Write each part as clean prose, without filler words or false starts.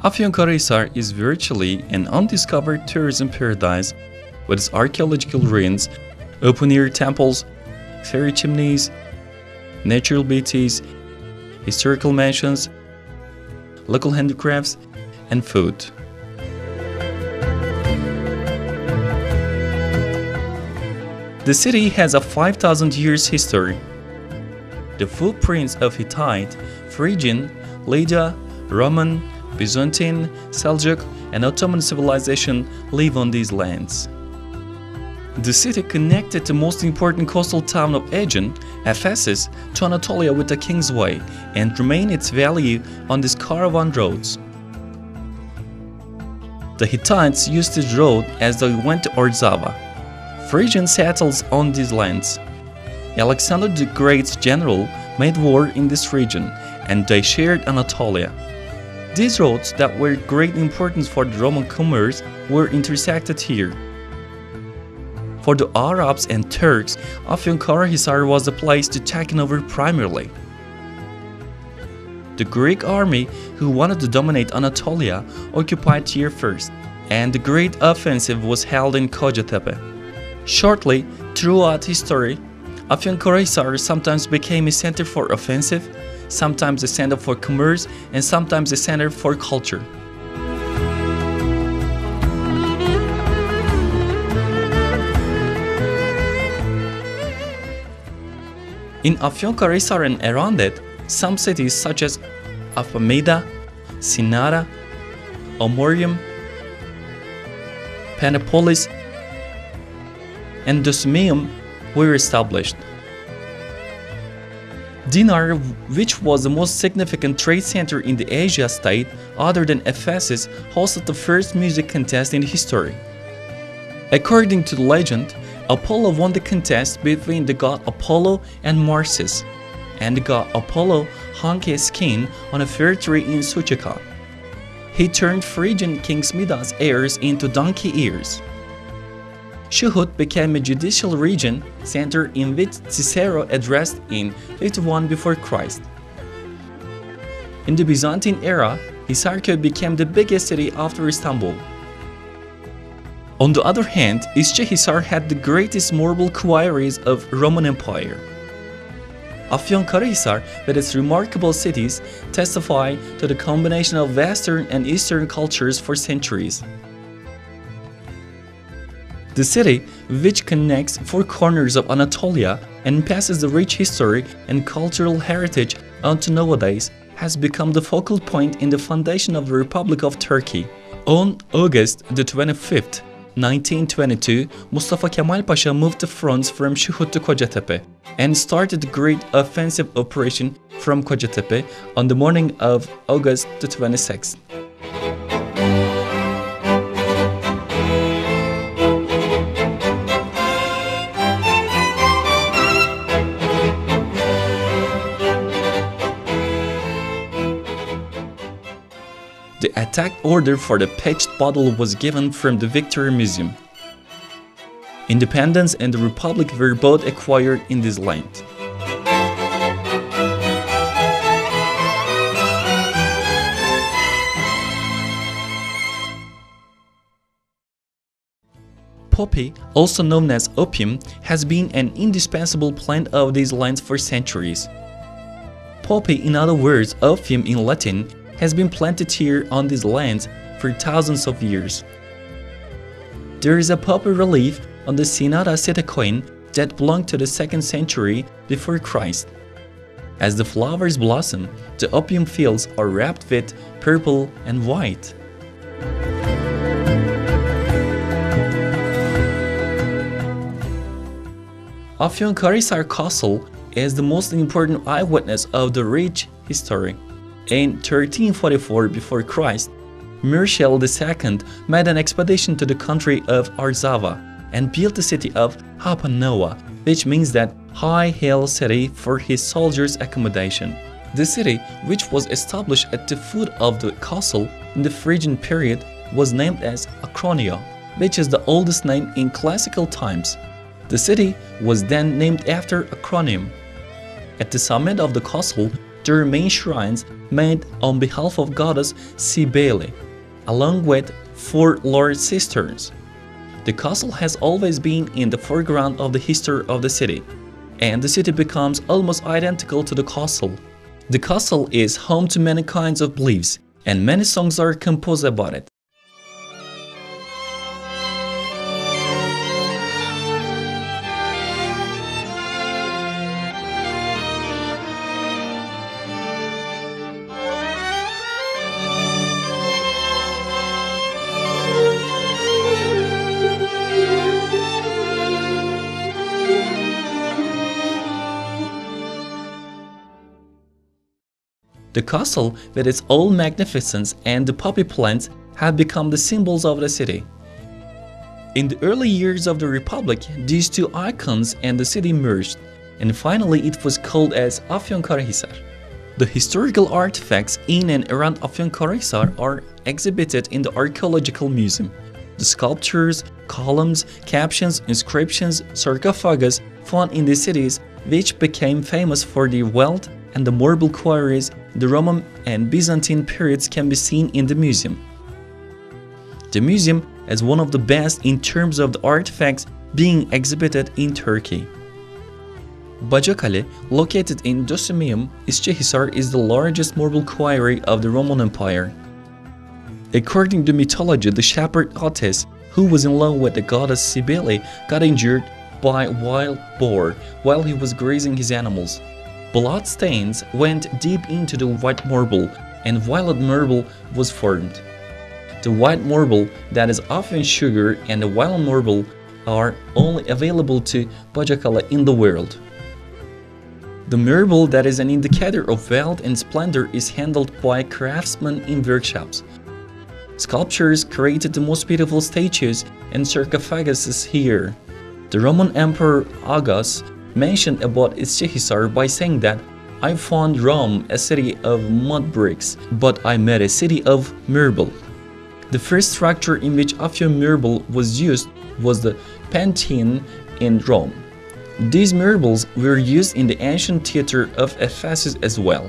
Afyonkarahi sar is virtually an undiscovered tourism paradise with its archaeological ruins, open-air temples, fairy chimneys, natural beauties, historical mansions, local handicrafts, and food. The city has a 5,000 years history. The footprints of Hittite, Phrygian, Lydia, Roman, Byzantine, Seljuk, and Ottoman civilization live on these lands. The city connected the most important coastal town of Aegean, Ephesus, to Anatolia with the King's Way and remained its value on these caravan roads. The Hittites used this road as they went to Orzava. Phrygian settles on these lands. Alexander the Great's general made war in this region, and they shared Anatolia. These roads that were of great importance for the Roman commerce were intersected here. For the Arabs and Turks, Afyonkarahi sar was the place to take over primarily. The Greek army, who wanted to dominate Anatolia, occupied here first, and the great offensive was held in Kocatepe. Shortly, throughout history, Afyonkarahi sar sometimes became a center for offensive, sometimes a center for commerce, and sometimes a center for culture. In Afyonkarahi sar and around it, some cities such as Afamida, Sinara, Omorium, Panopolis, and Dosmium were established. Dinar, which was the most significant trade center in the Asia state other than Ephesus, hosted the first music contest in history. According to the legend, Apollo won the contest between the god Apollo and Marsyas, and the god Apollo hung his skin on a fir tree in Suchika. He turned Phrygian King Midas' heirs into donkey ears. Shuhut became a judicial region center in which Cicero addressed in 51 before Christ. In the Byzantine era, Hisarköy became the biggest city after Istanbul. On the other hand, zce had the greatest marble quarries of Roman Empire. Afyonkarahi sar, with its remarkable cities, testify to the combination of Western and Eastern cultures for centuries. The city, which connects four corners of Anatolia and passes the rich history and cultural heritage on to nowadays, has become the focal point in the foundation of the Republic of Turkey. On August the 25th, 1922, Mustafa Kemal Pasha moved the fronts from Shuhut to Kocatepe and started the great offensive operation from Kocatepe on the morning of August the 26th. The attack order for the pitched bottle was given from the Victory Museum. Independence and the Republic were both acquired in this land. Poppy, also known as opium, has been an indispensable plant of these lands for centuries. Poppy, in other words, opium in Latin, has been planted here on these lands for thousands of years. There is a poppy relief on the Sinara city coin that belonged to the 2nd century before Christ. As the flowers blossom, the opium fields are wrapped with purple and white. Afyonkarahi sar Castle is the most important eyewitness of the rich history. In 1344 before Christ, Mircea II made an expedition to the country of Orzava and built the city of Hapanoa, which means that high hill city for his soldiers' accommodation. The city, which was established at the foot of the castle in the Phrygian period, was named as Akronia, which is the oldest name in classical times. The city was then named after Akronium. At the summit of the castle, their main shrines made on behalf of goddess Cybele, along with 4 Lord Cisterns. The castle has always been in the foreground of the history of the city, and the city becomes almost identical to the castle. The castle is home to many kinds of beliefs, and many songs are composed about it. The castle, with its old magnificence and the poppy plants, have become the symbols of the city. In the early years of the Republic, these two icons and the city merged, and finally it was called as Afyonkarahi sar. The historical artifacts in and around Afyonkarahi sar are exhibited in the Archaeological Museum. The sculptures, columns, captions, inscriptions, sarcophagus found in the cities, which became famous for their wealth, and the marble quarries, the Roman and Byzantine periods can be seen in the museum. The museum is one of the best in terms of the artifacts being exhibited in Turkey. Bacakale, located in Dösemium, İzce is the largest marble quarry of the Roman Empire. According to mythology, the shepherd Ates, who was in love with the goddess Cybele, got injured by a wild boar while he was grazing his animals. Blood stains went deep into the white marble, and violet marble was formed. The white marble, that is often sugar, and the violet marble are only available to Bacakale in the world. The marble, that is an indicator of wealth and splendor, is handled by craftsmen in workshops. Sculptors created the most beautiful statues and sarcophaguses here. The Roman Emperor Augustus mentioned about İzce by saying that, "I found Rome a city of mud bricks, but I met a city of marble." The first structure in which Afyon marble was used was the Pantheon in Rome. These marbles were used in the ancient theater of Ephesus as well.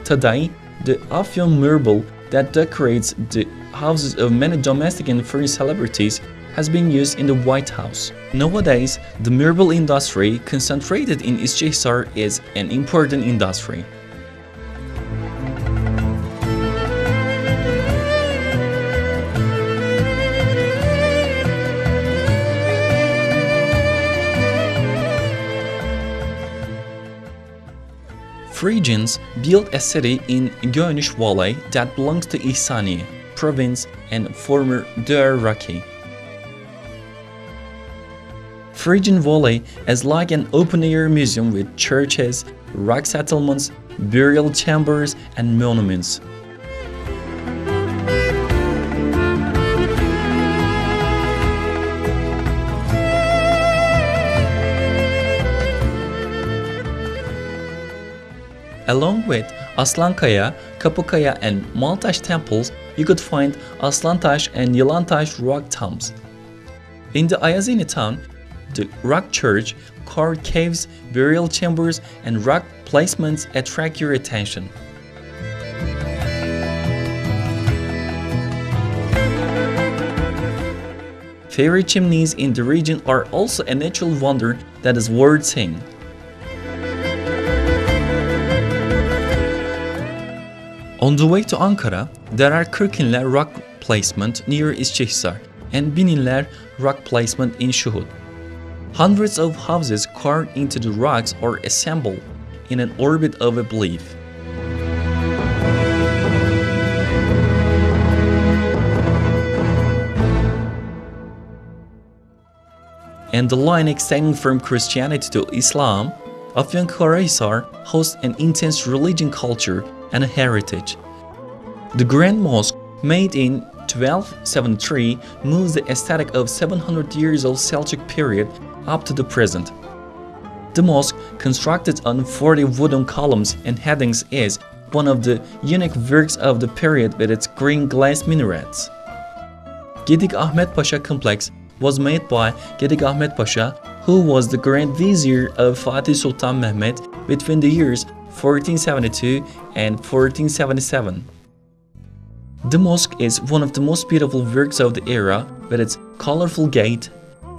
Today, the Afyon marble that decorates the houses of many domestic and foreign celebrities has been used in the White House. Nowadays, the marble industry concentrated in İzce is an important industry. Phrygians built a city in Göynüş Valley that belongs to İhsaniye province and former Diyarbakır. Phrygian Valley is like an open-air museum with churches, rock settlements, burial chambers, and monuments. Along with Aslankaya, Kapukaya, and Maltaş temples, you could find Aslantaş and Yılantaş rock tombs. In the Ayazini town, the rock church, carved caves, burial chambers, and rock placements attract your attention. Fairy chimneys in the region are also a natural wonder that is worth seeing. On the way to Ankara, there are Kırkınlar rock placement near İzce and Bininler rock placement in Şuhud. Hundreds of houses carved into the rocks are assembled in an orbit of a belief. And the line extending from Christianity to Islam, Afyonkarahi sar hosts an intense religion culture and a heritage. The Grand Mosque, made in 1273, moves the aesthetic of 700 years of Seljuk period up to the present. The mosque, constructed on 40 wooden columns and headings, is one of the unique works of the period with its green glass minarets. Gedik Ahmet Pasha complex was made by Gedik Ahmet Pasha, who was the Grand Vizier of Fatih Sultan Mehmet between the years 1472 and 1477. The mosque is one of the most beautiful works of the era, with its colorful gate,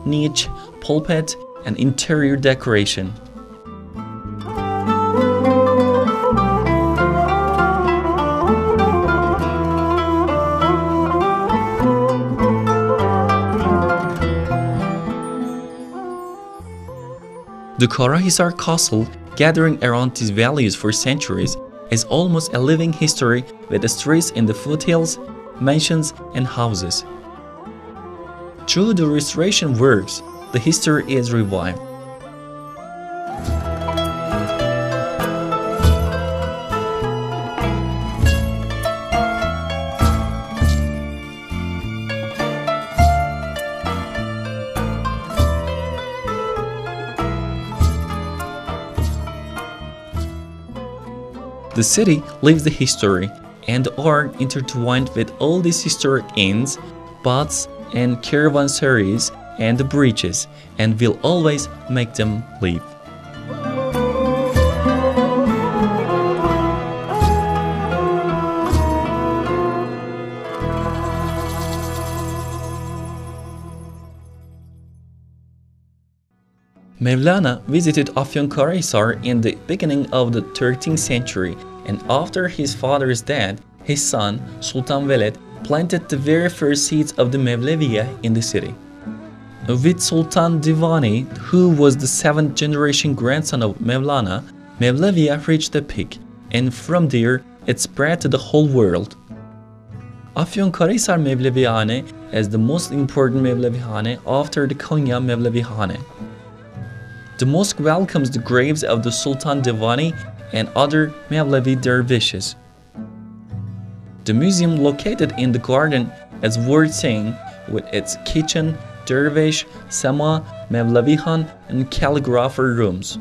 niche, pulpit, and interior decoration. The Karahisar Castle, gathering around these values for centuries, is almost a living history with the streets in the foothills, mansions, and houses. Through the restoration works, the history is revived. The city lives the history, and the art intertwined with all these historic inns, baths, and caravansaries and the bridges, and will always make them live. Mevlana visited Afyonkarahi sar in the beginning of the 13th century, and after his father's death, his son, Sultan Veled, planted the very first seeds of the Mevleviya in the city. With Sultan Divani, who was the 7th generation grandson of Mevlana, Mevleviya reached a peak, and from there it spread to the whole world. Afyonkarahi sar Mevlevihane is the most important Mevlevihane after the Konya Mevlevihane. The mosque welcomes the graves of the Sultan Divani and other Mevlevi dervishes. The museum located in the garden is worth seeing, with its kitchen, dervish, sema, Mevlevihan, and calligrapher rooms.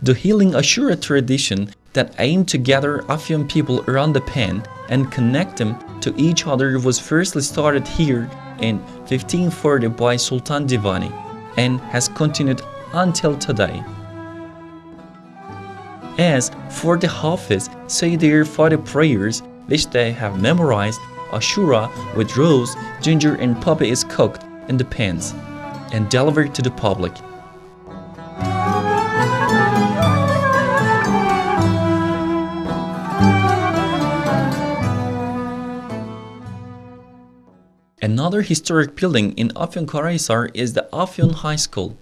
The healing Ashura tradition that aimed to gather Afyon people around the pen and connect them to each other was firstly started here in 1540 by Sultan Divani and has continued until today. As for the Hafiz, say their 40 prayers which they have memorized, Ashura with rose, ginger and poppy is cooked in the pans and delivered to the public. Another historic building in Afyonkarahi sar is the Afyon High School.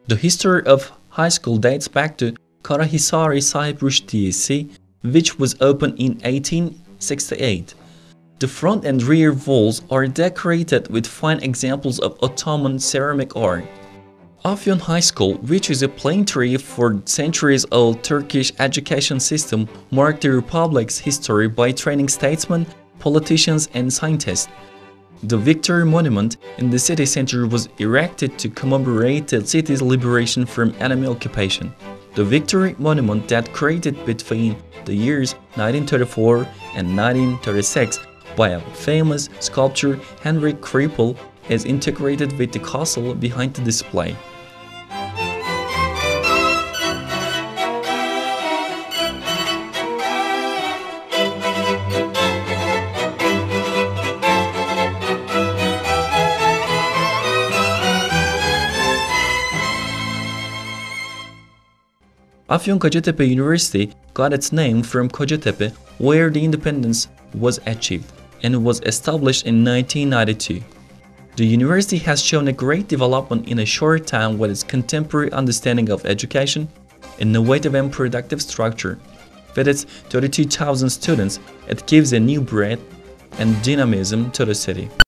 The history of high school dates back to Karahisari Sahib Rushdiyesi, which was opened in 1868. The front and rear walls are decorated with fine examples of Ottoman ceramic art. Afyon High School, which is a plane tree for centuries-old Turkish education system, marked the Republic's history by training statesmen, politicians, and scientists. The Victory Monument in the city center was erected to commemorate the city's liberation from enemy occupation. The Victory Monument that created between the years 1934 and 1936 by a famous sculptor Henrik Krippel is integrated with the castle behind the display. Afyonkarahi University got its name from Kocatepe, where the independence was achieved, and was established in 1992. The university has shown a great development in a short time with its contemporary understanding of education, innovative and productive structure. With its 32,000 students, it gives a new breadth and dynamism to the city.